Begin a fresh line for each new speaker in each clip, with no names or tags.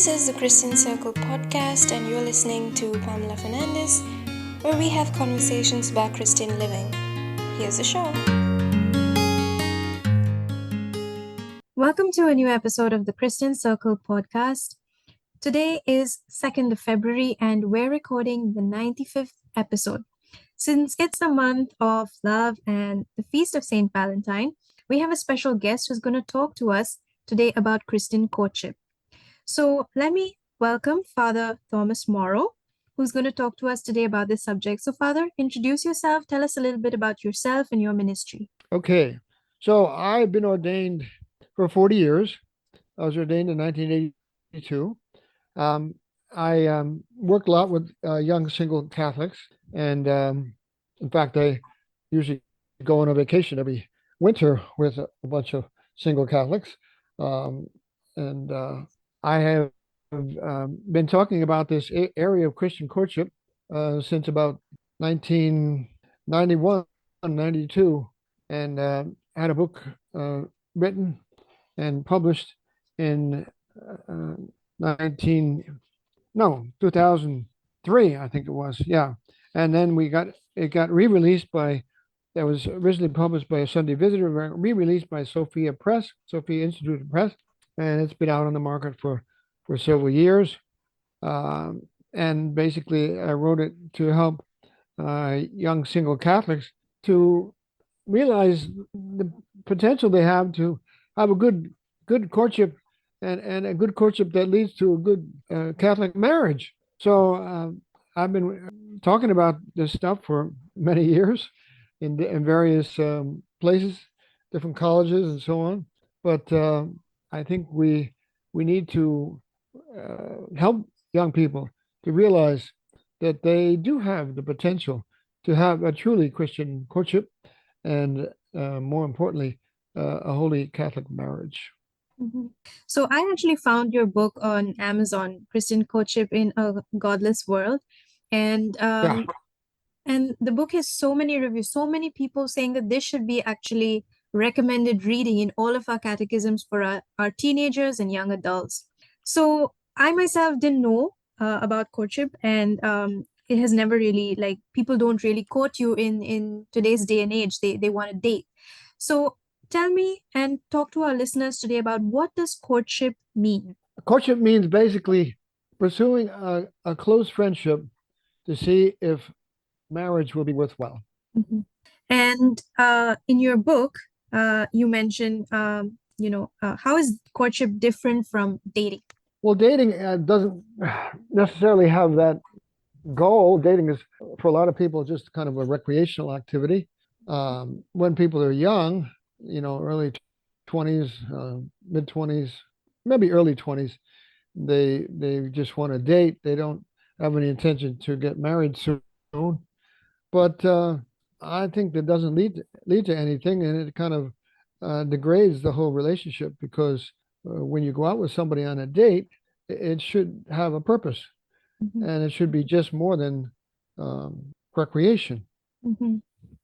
This is the Christian Circle podcast, and you're listening to Pamela Fernandez, where we have conversations about Christian living. Here's the show. Welcome to a new episode of the Christian Circle podcast. Today is 2nd of February, and we're recording the 95th episode. Since it's the month of love and the feast of St. Valentine, we have a special guest who's going to talk to us today about Christian courtship. So let me welcome Father Thomas Morrow, who's going to talk to us today about this subject. So Father, introduce yourself. Tell us a little bit about yourself and your ministry.
Okay, so I've been ordained for 40 years. I was ordained in 1982. I worked a lot with young single Catholics, and in fact, I usually go on a vacation every winter with a bunch of single Catholics. And I have been talking about this area of Christian courtship since about 1991, 92, and had a book written and published in 2003, I think it was. Yeah. And then it got re-released that was originally published by a Sunday Visitor, re-released by Sophia Institute Press, and it's been out on the market for several years. And basically, I wrote it to help young single Catholics to realize the potential they have to have a good courtship and a good courtship that leads to a good Catholic marriage. So I've been talking about this stuff for many years in various places, different colleges and so on. But I think we need to help young people to realize that they do have the potential to have a truly Christian courtship and more importantly, a holy Catholic marriage.
Mm-hmm. So I actually found your book on Amazon, Christian Courtship in a Godless World. And
Yeah.
and the book has so many reviews, so many people saying that this should be actually recommended reading in all of our catechisms for our teenagers and young adults. So I myself didn't know about courtship, and it has never really, like, people don't really court you in today's day and age. They want to date. So tell me and talk to our listeners today about what does courtship mean?
Courtship means basically pursuing a close friendship to see if marriage will be worthwhile.
Mhm. And in your book, you mentioned, how is courtship different from dating?
Well, dating doesn't necessarily have that goal. Dating is, for a lot of people, just kind of a recreational activity. When people are young, early 20s, mid 20s, maybe early 20s, they just want to date. They don't have any intention to get married soon. But I think that doesn't lead to anything, and it kind of degrades the whole relationship because when you go out with somebody on a date, it should have a purpose,
Mhm.
and it should be just more than recreation.
Mhm.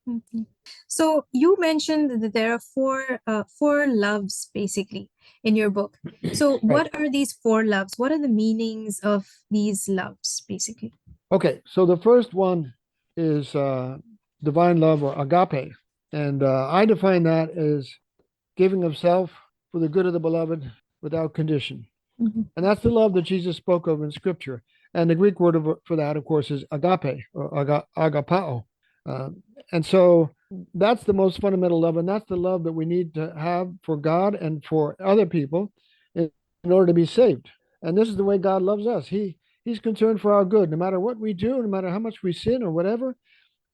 Mhm. So you mentioned that there are four loves basically in your book. So
Right.
what are these four loves? What are the meanings of these loves basically?
Okay, so the first one is divine love or agape, and I define that as giving of self for the good of the beloved without condition.
Mhm.
And that's the love that Jesus spoke of in Scripture. And the Greek word for that, of course, is agape or agapao. Uh, and so that's the most fundamental love. And that's the love that we need to have for God and for other people in order to be saved. And this is the way God loves us. He's concerned for our good. No matter what we do, no matter how much we sin or whatever,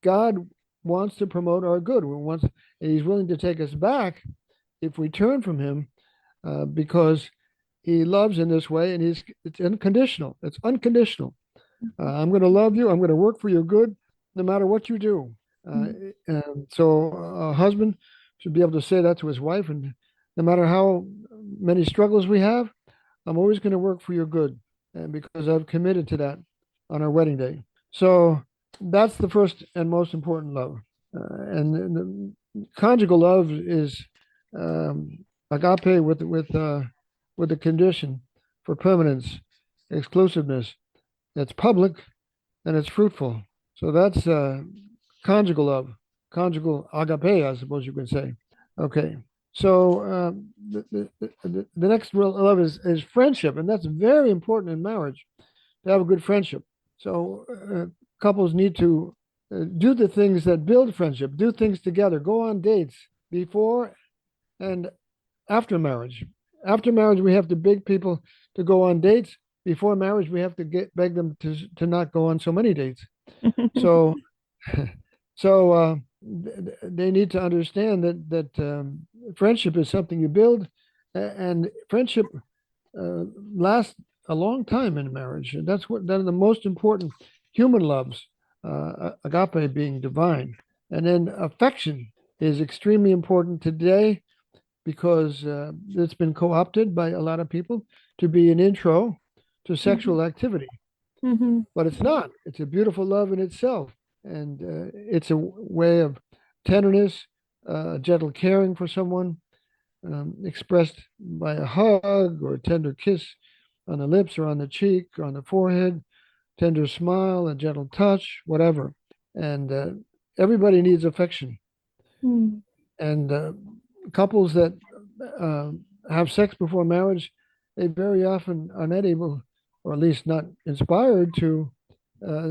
God wants to promote our good. And He's willing to take us back if we turn from Him because He loves in this way, and it's unconditional. It's unconditional. I'm going to love you. I'm going to work for your good, no matter what you do. And so a husband should be able to say that to his wife, and no matter how many struggles we have, I'm always going to work for your good, and because I've committed to that on our wedding day. So that's the first and most important love. And the conjugal love is agape with the condition for permanence. exclusiveness. It's public and it's fruitful. So that's conjugal love, conjugal agape, I suppose you could say. Okay. So the next real love is friendship, and that's very important in marriage to have a good friendship. So couples need to do the things that build friendship, do things together, go on dates before and after marriage. After marriage, we have to beg people to go on dates. Before marriage, we have to beg them to not go on so many dates. So so they need to understand that friendship is something you build, and friendship lasts a long time in marriage. And that's the most important human loves, agape being divine, and then affection is extremely important today because it's been co-opted by a lot of people to be an intro to
Mhm.
sexual activity,
Mhm.
but it's not. It's a beautiful love in itself, and it's a way of tenderness, gentle caring for someone, expressed by a hug or a tender kiss on the lips or on the cheek or on the forehead, tender smile, a gentle touch, whatever. And everybody needs affection.
Mhm.
And couples that uh, have sex before marriage, they very often are not able, or at least not inspired, to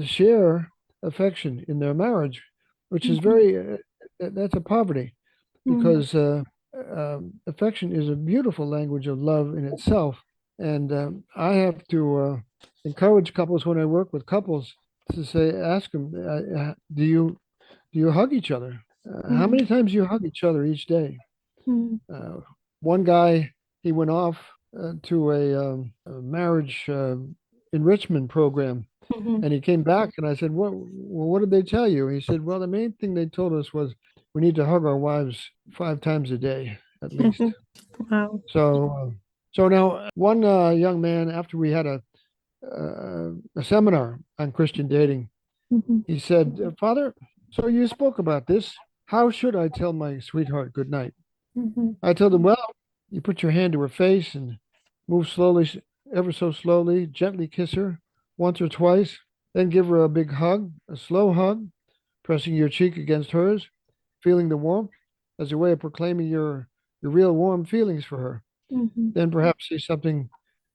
share affection in their marriage, which is
Mhm.
very, that's a poverty
Mhm.
because affection is a beautiful language of love in itself. And I have to encourage couples when I work with couples to say, ask them, do you hug each other? How
Mhm.
many times do you hug each other each day?
Mhm.
Uh, One guy, he went off to a marriage enrichment program,
Mhm.
and he came back, and I said, what did they tell you? He said, well, the main thing they told us was we need to hug our wives 5 times a day at least.
Wow.
So now one young man, after we had a seminar on Christian dating,
Mhm.
he said, Father, so you spoke about this. How should I tell my sweetheart good night?
Mhm.
I told him, well, you put your hand to her face and move slowly, ever so slowly, gently kiss her once or twice, then give her a big hug, a slow hug, pressing your cheek against hers, feeling the warmth as a way of proclaiming your real warm feelings for her.
Mhm.
Then perhaps say something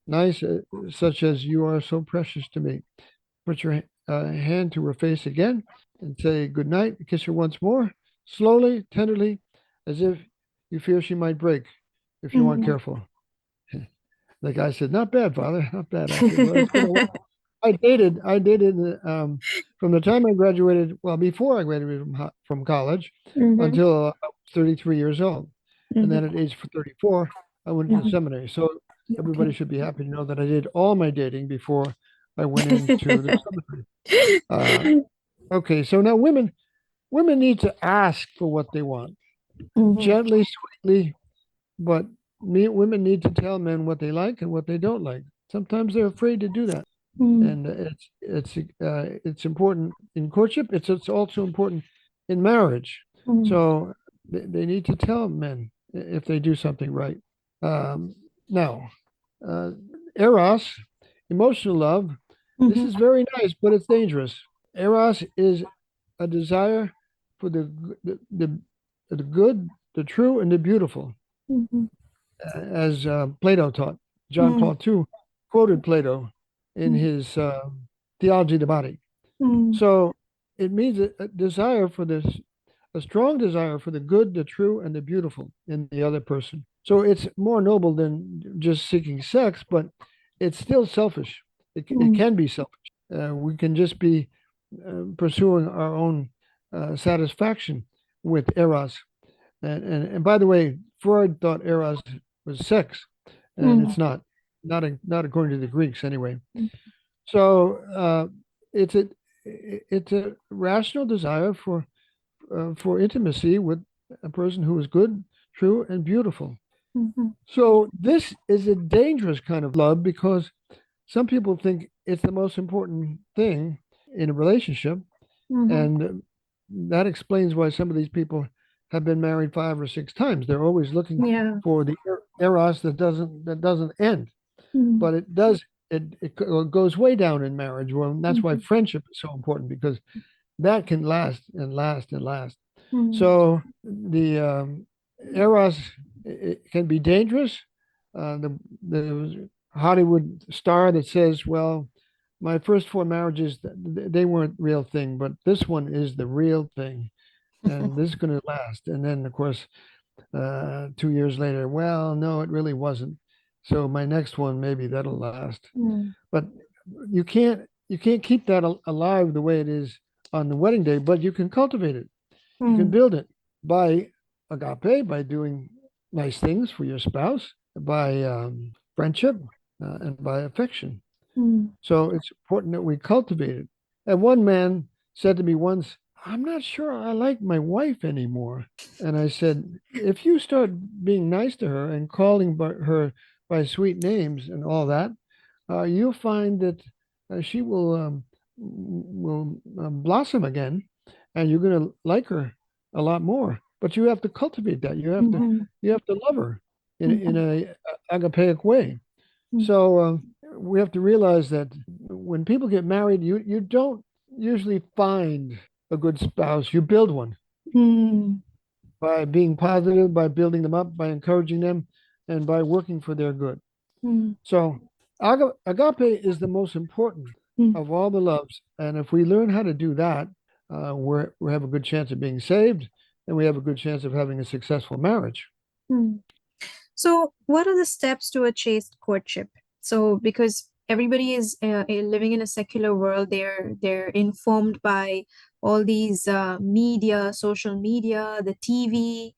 nice, such as, you are so precious to me. Put your hand to her face again and say good night. Kiss her once more, slowly, tenderly, as if you fear she might break if you aren't
Mhm.
careful. The guy said, "Not bad, Father. Not bad." I said, "Well, it's been a while." I dated from the time I graduated. Well, before I graduated from college,
Mhm.
until I was 33 years old, and then
Mhm.
at age 34, I went into
Mhm.
seminary. So everybody
Okay.
should be happy to know that I did all my dating before I went into the seminary. Uh, okay, so now women need to ask for what they want
Mhm.
gently, sweetly, but women need to tell men what they like and what they don't like. Sometimes they're afraid to do that,
Mhm.
and it's important in courtship. It's also important in marriage.
Mhm.
So they need to tell men if they do something right. Now, uh, eros, emotional love. This
Mhm.
is very nice, but it's dangerous. Eros is a desire for the good, the true, and the beautiful,
Mhm.
as Plato taught. John
Mhm.
Paul II quoted Plato in his Theology of the Body.
Mhm.
So it means a desire for this, a strong desire for the good, the true, and the beautiful in the other person. So it's more noble than just seeking sex, but it's still selfish. It
Mhm.
can be selfish. We can just be pursuing our own satisfaction with eros. And by the way, Freud thought eros was sex, and
Mhm.
it's not. Not according to the Greeks, anyway. So it's a rational desire for intimacy with a person who is good, true, and beautiful.
Mhm.
So this is a dangerous kind of love because some people think it's the most important thing in a relationship,
Mhm.
and that explains why some of these people have been married 5 or 6 times. They're always looking
Yeah.
for the eros that doesn't end,
Mhm.
but it does. goes way down in marriage. Well, that's why
Mhm.
friendship is so important, because that can last and last and last.
Mm.
So the eros, it can be dangerous. The Hollywood star that says, "Well, my first four marriages, they weren't real thing, but this one is the real thing, and this is going to last." And then, of course, 2 years later, well, no, it really wasn't. So my next one, maybe that'll last.
Mm.
But you can't keep that alive the way it is on the wedding day, but you can cultivate it. You can
Mm.
build it by agape, by doing nice things for your spouse, by friendship, and by affection.
Mm.
So it's important that we cultivate it. And one man said to me once, "I'm not sure I like my wife anymore." And I said, "If you start being nice to her and calling her by sweet names and all that, you'll find that she will blossom again, and you're going to like her a lot more. But you have to cultivate that.
Mhm.
You have to love her in
Mhm.
a agapeic way.
Mm.
So we have to realize that when people get married, you don't usually find a good spouse. You build one
Mm.
by being positive, by building them up, by encouraging them, and by working for their good.
Mm.
So agape is the most important
Mm.
of all the loves. And if we learn how to do that, we have a good chance of being saved, and we have a good chance of having a successful marriage.
Mm. So, what are the steps to a chaste courtship? So, because everybody is living in a secular world, they're informed by all these media, social media, the TV.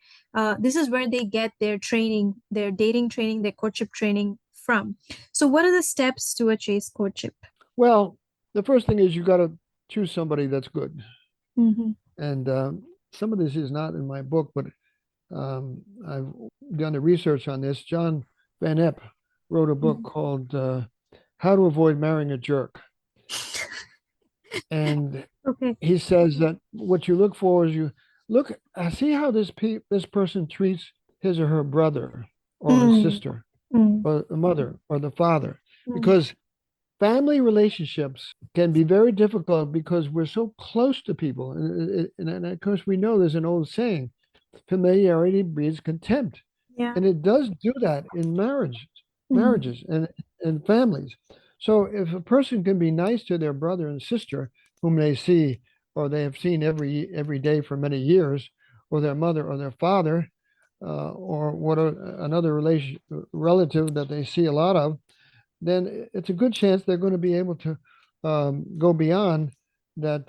This is where they get their training, their dating training, their courtship training from. So, what are the steps to a chaste courtship?
Well, the first thing is you got to choose somebody that's good.
Mm-hmm.
And some of this is not in my book, but I've done the research on this. John Van Epp wrote a book called How to Avoid Marrying a Jerk. And
Okay.
he says that what you look for is you look, see how this person treats his or her brother or his
Mm.
sister
Mm.
or the mother or the father,
Mm.
because family relationships can be very difficult because we're so close to people. And of course, we know there's an old saying, familiarity breeds contempt.
Yeah.
And it does do that in
Mm.
marriages and families. So if a person can be nice to their brother and sister whom they see or they have seen every day for many years, or their mother or their father, or another relative that they see a lot of, then it's a good chance they're going to be able to go beyond that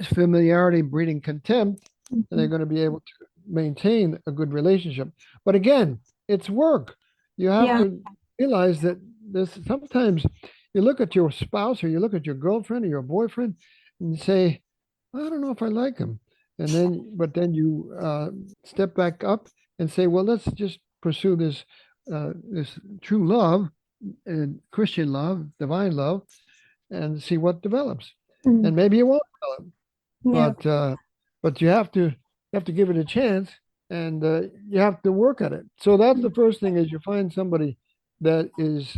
familiarity breeding contempt, and they're
Mhm.
going to be able to maintain a good relationship. But again, it's work. You have
Yeah.
to realize that this sometimes you look at your spouse or you look at your girlfriend or your boyfriend and you say, I don't know if I like him. But then you step back up and say, well, let's just pursue this true love and Christian love, divine love, and see what develops.
Mm.
And maybe it won't develop,
Yeah.
but you have to give it a chance, and you have to work at it. So that's the first thing: is you find somebody that is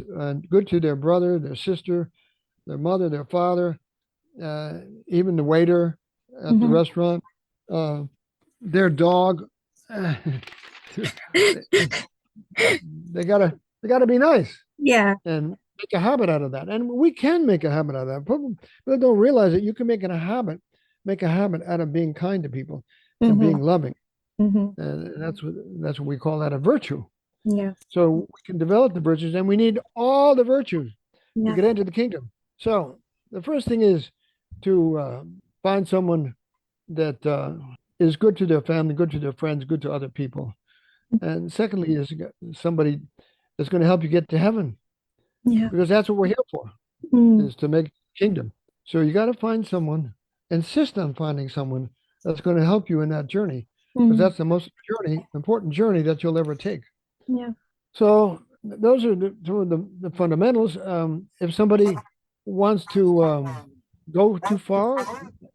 good to their brother, their sister, their mother, their father, uh, even the waiter at the
Mhm.
restaurant, uh, their dog. They gotta be nice
Yeah.
and make a habit out of that. And we can make a habit out of that. People don't realize that you can make a habit out of being kind to people and
Mm-hmm.
being loving.
Mm-hmm.
And that's what we call that a virtue.
Yeah.
So we can develop the virtues, and we need all the virtues to
Yeah.
get into the kingdom. So the first thing is to find someone that is good to their family, good to their friends, good to other people. And secondly, is somebody that's going to help you get to heaven,
Yeah.
because that's what we're here for,
Mm.
is to make kingdom. So you got to find someone, insist on finding someone that's going to help you in that journey, because
Mm.
that's the most important journey that you'll ever take.
Yeah.
So those are two of the fundamentals. If somebody wants to go too far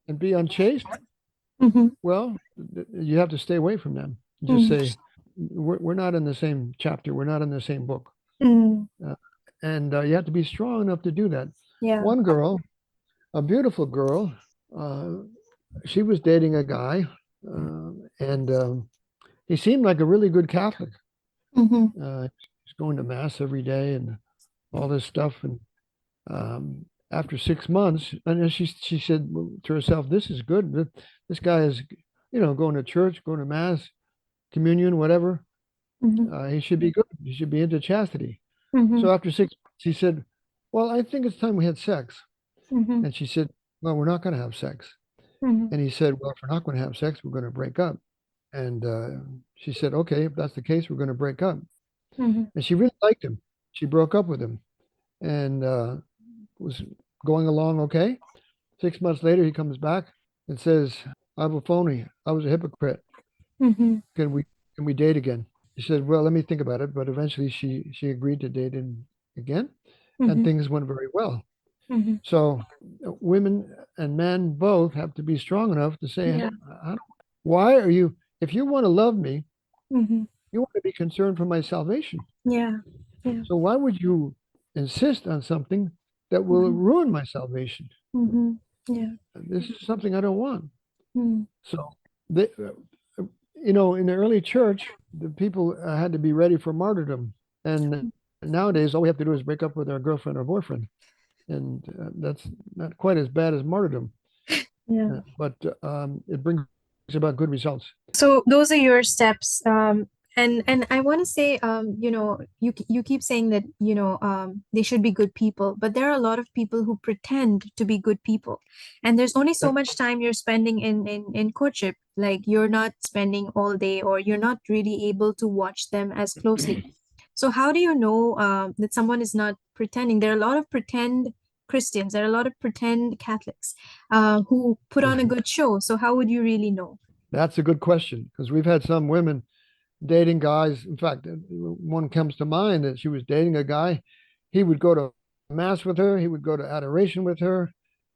and be unchaste,
Mm-hmm.
well, you have to stay away from them. Just
Mm.
say, we're not in the same chapter. We're not in the same book.
Mm.
Uh, and you have to be strong enough to do that.
Yeah.
One girl, a beautiful girl, uh, she was dating a guy, and he seemed like a really good Catholic.
Mm-hmm.
He's going to mass every day and all this stuff. And after 6 months, and then she said to herself, "This is good. This guy is, going to church, going to mass, communion, whatever.
Mm-hmm.
He should be good. He should be into chastity."
Mm-hmm.
So after 6 months, he said, "Well, I think it's time we had sex."
Mm-hmm.
And she said, "Well, we're not going to have sex."
Mm-hmm.
And he said, "Well, if we're not going to have sex, we're going to break up." And she said, "Okay, if that's the case, we're going to break up."
Mm-hmm.
And she really liked him. She broke up with him and was going along okay. 6 months later, he comes back and says, "I have a phony. I was a hypocrite.
Mm-hmm.
Can we can we date again?" She said, "Well, let me think about it." But eventually, she agreed to date him again, and
Mm-hmm.
things went very well.
Mm-hmm.
So, women and men both have to be strong enough to say,
Yeah.
"Why are you? If you want to love me,
Mm-hmm.
you want to be concerned for my salvation.
Yeah. Yeah.
So why would you insist on something that will
Mm-hmm.
ruin my salvation?
Mm-hmm. Yeah.
This is something I don't want."
Mm-hmm.
So, they, in the early church, the people had to be ready for martyrdom. And nowadays, all we have to do is break up with our girlfriend or boyfriend. And that's not quite as bad as martyrdom,
Yeah.
but it brings about good results.
So those are your steps. And I want to say, you keep saying that, they should be good people, but there are a lot of people who pretend to be good people, and there's only so
That,
much time you're spending in courtship. Like you're not spending all day, or you're not really able to watch them as closely. So how do you know that someone is not pretending? There are a lot of pretend Christians. There are a lot of pretend Catholics who put on a good show. So how would you really know?
that's a good question because we've had some women dating guys. In fact, one comes to mind that she was dating a guy. He would go to mass with her. He would go to adoration with her.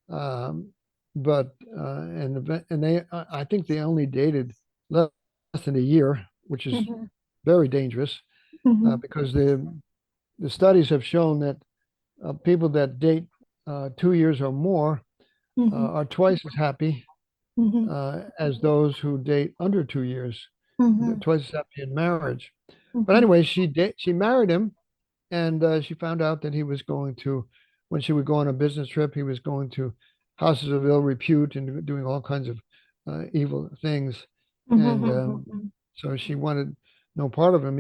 Um, but and they, I think they only dated less than a year, which is
Mm-hmm.
very dangerous
Mm-hmm.
because the studies have shown that people that date 2 years or more
Mm-hmm.
are twice as happy
Mm-hmm.
as those who date under 2 years. They're
Mm-hmm.
twice as happy in marriage. But
Mm-hmm.
anyway, she married him, and she found out that he was going to, when she would go on a business trip, he was going to houses of ill repute and doing all kinds of evil things, and
Mm-hmm.
so she wanted no part of him.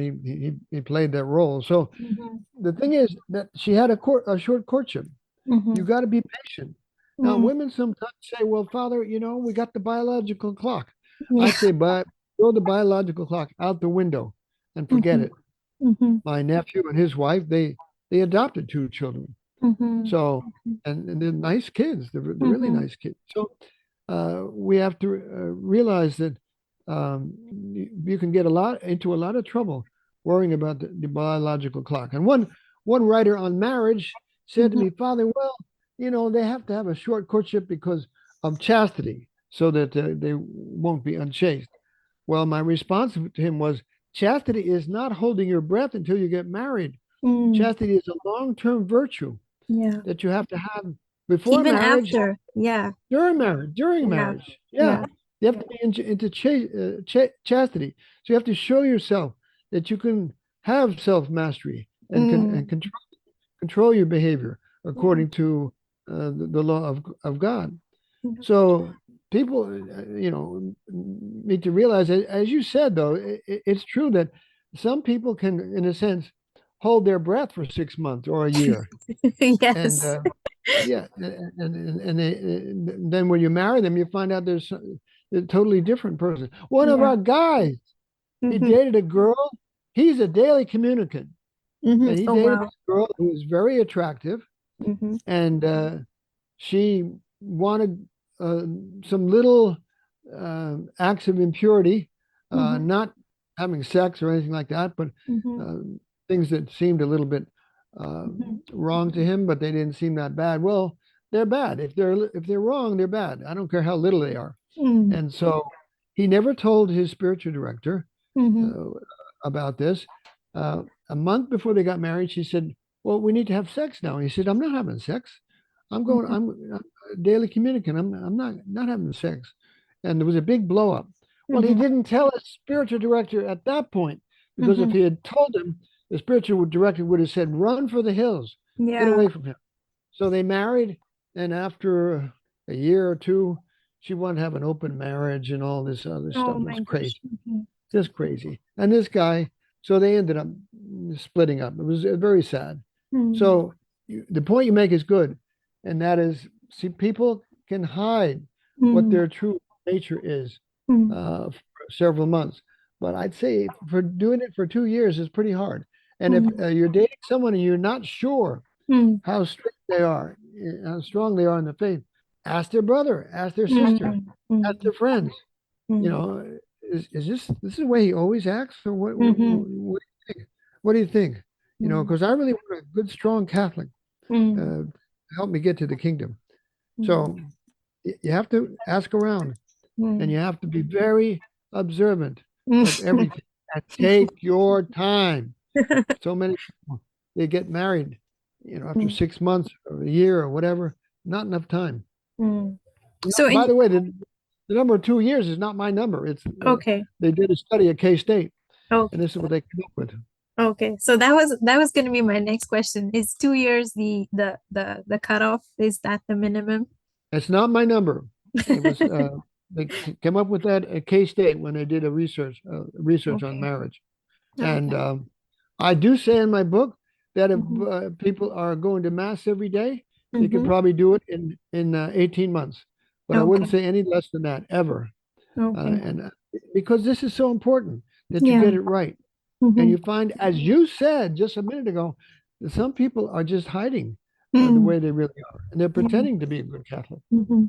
He played that role. So
Mm-hmm.
the thing is that she had a short courtship.
Mm-hmm.
You got to be patient. Now,
Mm-hmm.
women sometimes say, "Well, Father, we got the biological clock." I
Yeah.
say, "But throw the biological clock out the window and forget
Mm-hmm.
it."
Mm-hmm.
My nephew and his wife, they adopted two children.
Mm-hmm.
So, and they're nice kids. They're really
Mm-hmm.
nice kids. So, we have to realize that you can get into a lot of trouble worrying about the biological clock. And one writer on marriage said to
Mm-hmm.
me, "Father, well, they have to have a short courtship because of chastity, so that they won't be unchaste." Well, my response to him was, chastity is not holding your breath until you get married.
Mm.
Chastity is a long-term virtue
Yeah.
that you have to have before
Even
marriage,
after. Yeah.
during
Yeah.
marriage. Yeah,
Yeah.
you have to be into chastity. So you have to show yourself that you can have self-mastery and can
Mm.
and control your behavior
Yeah.
according to the law of God.
Yeah.
So people, need to realize that, as you said, though, it's true that some people can, in a sense, hold their breath for 6 months or a year, and
Yes.
yeah, and then when you marry them, you find out there's a totally different person. One of
Yeah.
our guys, he
Mm-hmm.
dated a girl. He's a daily communicant,
Mm-hmm.
and he
Oh,
dated
wow.
this girl who was very attractive,
Mm-hmm.
and she wanted uh, some little acts of impurity,
Mm-hmm.
not having sex or anything like that, but
Mm-hmm.
uh, things that seemed a little bit uh,
Mm-hmm.
wrong to him, but they didn't seem that bad. Well, they're bad. If they're wrong, they're bad. I don't care how little they are.
Mm-hmm.
And so he never told his spiritual director
Mm-hmm.
uh, about this. A month before they got married, she said, well, we need to have sex now. He said, I'm not having sex.
Mhm.
I'm a daily communicant. I'm not having sex. And there was a big blow up. Well, he
Mhm.
didn't tell his spiritual director at that point, because if
Mhm.
he had told him, the spiritual director would have said, run for the hills, get
Yeah.
away from him. So they married. And after a year or two, she wanted to have an open marriage and all this other
Oh
stuff. It
my
was
gosh.
crazy, just crazy. And this guy, so they ended up splitting up. It was very sad.
Mhm.
So the point you make is good, and that is, see, people can hide what
Mhm.
their true nature is
Mhm.
for several months, but I'd say for doing it for 2 years is pretty hard. And if
Mhm.
you're dating someone and you're not sure
Mhm.
how strict they are, how strong they are in the faith, ask their brother, ask their sister,
Mhm.
ask their
Mhm.
friends. You
Mhm.
know, is this is the way he always acts, or
Mhm.
what do you think? What do you think? You know,
Mhm.
because I really want a good, strong Catholic
Mhm.
to help me get to the kingdom.
Mhm.
So you have to ask around, and you
Mhm.
have to be very observant of
Mhm.
everything. And take your time. So many people, they get married, after 6 months or a year or whatever. Not enough time.
Mhm. So
By
in
the way, the number of 2 years is not my number. It's
okay.
they did a study at K State, and
Okay.
this is what they came up with.
Okay. So that was going to be my next question. Is 2 years the cutoff? Is that the minimum?
It's not my number. It was they came up with that at K State when they did a research on
Okay.
marriage. And
Okay.
I do say in my book that if
Mm-hmm.
people are going to mass every day, they could
Mm-hmm.
probably do it in 18 months. But I wouldn't
Okay.
say any less than that ever.
Okay.
And because this is so important that you
Yeah.
get it right. And
Mm-hmm.
you find, as you said just a minute ago, that some people are just hiding the
Mm.
way they really are, and they're
Yeah.
pretending to be a good Catholic.
Mm-hmm.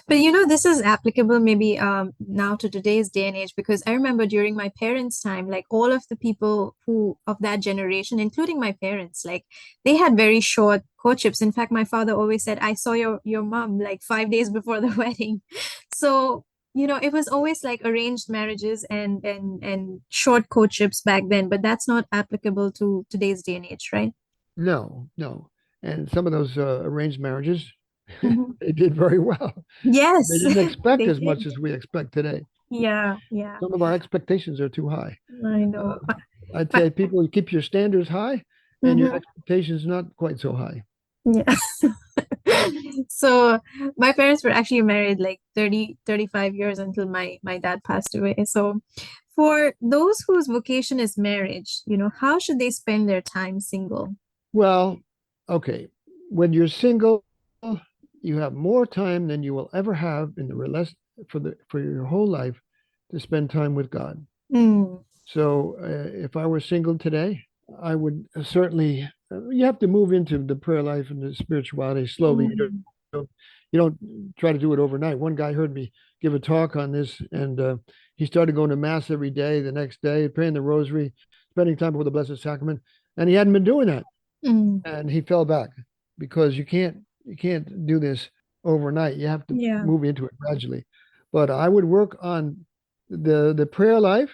But this is applicable maybe now to today's day and age because I remember during my parents' time, like all of the people who of that generation, including my parents, like they had very short courtships. In fact, my father always said, "I saw your mom like 5 days before the wedding." So, it was always like arranged marriages and short courtships back then, but that's not applicable to today's day and age, right?
No, no. And some of those arranged marriages,
Hmm.
they did very well. They
Yes,
didn't expect
they
as much
did.
as we expect today.
Yeah, yeah.
Some of our expectations are too high.
I
Uh,
know.
I'd say people keep your standards high and your
Mhm.
expectations not quite so high.
Yeah. So my parents were actually married like 35 years until my dad passed away. So for those whose vocation is marriage, how should they spend their time single?
Well, okay. When you're single, you have more time than you will ever have in the rest for your whole life to spend time with God.
Mm,
So, if I were single today, I would certainly. You have to move into the prayer life and the spirituality slowly.
mm,
Don't, you don't try to do it overnight. One guy heard me give a talk on this, and he started going to mass every day. The next day, praying the rosary, spending time before the Blessed Sacrament, and he hadn't been doing that,
mm.
and he fell back because you can't do this overnight. You have to
Yeah.
move into it gradually. But I would work on the prayer life,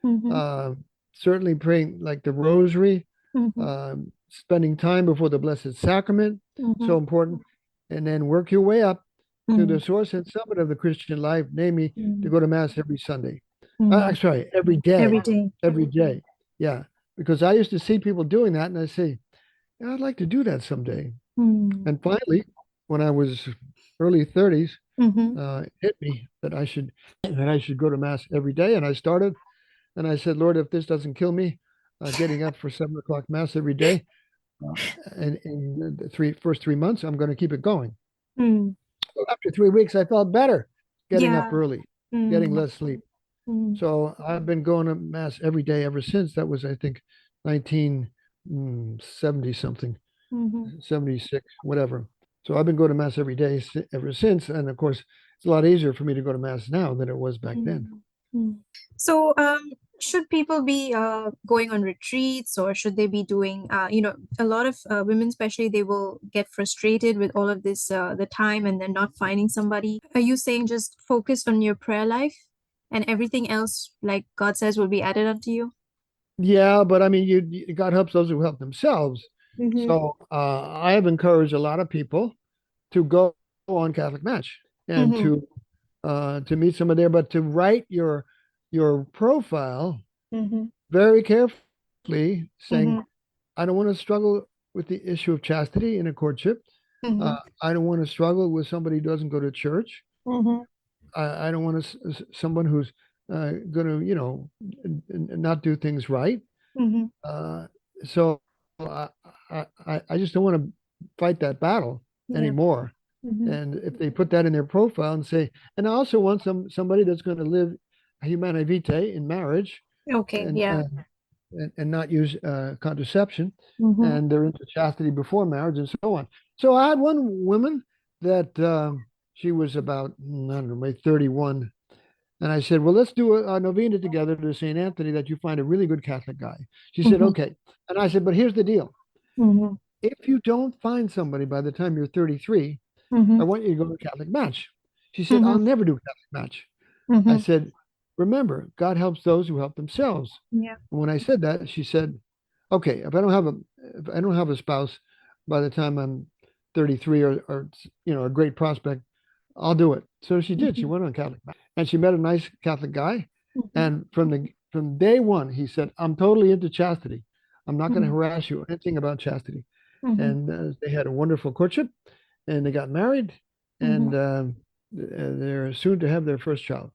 Mm-hmm.
uh, certainly praying like the rosary,
Mm-hmm.
spending time before the Blessed Sacrament,
Mm-hmm.
so important, and then work your way up to the
Mm,
source and summit of the Christian life, namely to
mm,
go to Mass every Sunday.
mm.
I'm sorry,
Every day.
every day. Yeah, because I used to see people doing that, and I say, "Yeah, I'd like to do that someday."
Mm.
And finally, when I was early 30s,
Mm-hmm.
it hit me that I should go to Mass every day, and I started. And I said, Lord, if this doesn't kill me, getting up for 7 o'clock Mass every day, uh, and in the first 3 months, I'm going to keep it going.
Mm.
So after 3 weeks, I felt better getting up
Yeah.
early, getting
Mm.
less sleep.
Mm.
So I've been going to Mass every day ever since. That was, I think, 1970 something,
Mm-hmm.
76, whatever. So I've been going to Mass every day ever since. And of course, it's a lot easier for me to go to Mass now than it was back then.
Mm. Mm. So, should people be going on retreats or should they be doing, a lot of women, especially, they will get frustrated with all of this, the time and then not finding somebody. Are you saying just focus on your prayer life and everything else, like God says, will be added unto you?
Yeah, but I mean, God helps those who help themselves.
Mm-hmm.
So I have encouraged a lot of people to go on Catholic Match and
Mm-hmm.
to meet someone there, but to write your profile
Mm-hmm.
very carefully, saying,
Mm-hmm.
I don't want to struggle with the issue of chastity in a courtship.
Mm-hmm.
I don't want to struggle with somebody who doesn't go to church.
Mm-hmm.
I don't want someone who's going to, not do things right.
Mm-hmm.
Uh, so I, I just don't want to fight that battle
Yeah.
anymore.
Mm-hmm.
And if they put that in their profile and say, and I also want somebody that's going to live humanae vitae in marriage
Okay.
and
Yeah.
and not use contraception,
Mm-hmm.
and they're into chastity before marriage and so on. So I had one woman that she was about, I don't know, maybe 31. And I said, well, let's do a novena together to St. Anthony that you find a really good Catholic guy. She said,
Mm-hmm.
okay. And I said, but here's the deal.
Mm-hmm.
If you don't find somebody by the time you're 33,
Mm-hmm.
I want you to go to Catholic Match. She said,
Mm-hmm.
I'll never do Catholic Match. I
Mm-hmm.
said, remember, God helps those who help themselves.
Yeah.
And when I said that, she said, okay, if I don't have a spouse by the time I'm 33 or a great prospect, I'll do it. So she did. She
Mm-hmm.
went on Catholic Match and she met a nice Catholic guy.
Mm-hmm.
And from day one, he said, I'm totally into chastity. I'm not going to
Mm-hmm.
harass you or anything about chastity.
Mm-hmm.
And they had a wonderful courtship and they got married
Mm-hmm.
and they're soon to have their first child.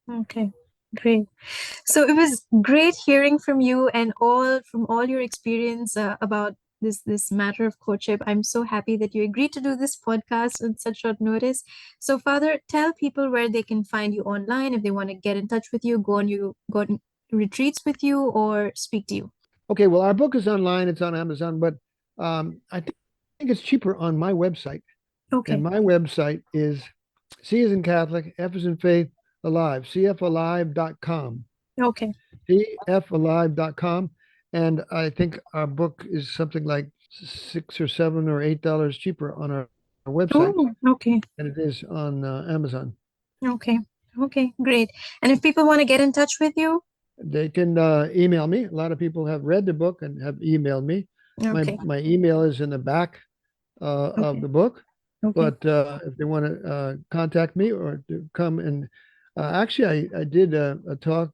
Okay. Great. So it was great hearing from you and all your experience about this matter of courtship. I'm so happy that you agreed to do this podcast on such short notice. So, Father, tell people where they can find you online if they want to get in touch with you, go on retreats with you, or speak to you.
Okay, well, our book is online. It's on Amazon, but I think it's cheaper on my website. And
Okay.
my website is C as in Catholic, F as in faith, alive, cfalive.com.
Okay.
cfalive.com. And I think our book is something like $6 or $7 or $8 cheaper on our website
Oh, okay.
than it is on Amazon.
Okay. Okay. Great. And if people want to get in touch with you,
They can email me. A lot of people have read the book and have emailed me.
okay.
My email is in the back of
Okay.
the book.
Okay.
But if they want to contact me or to come and actually, I did a talk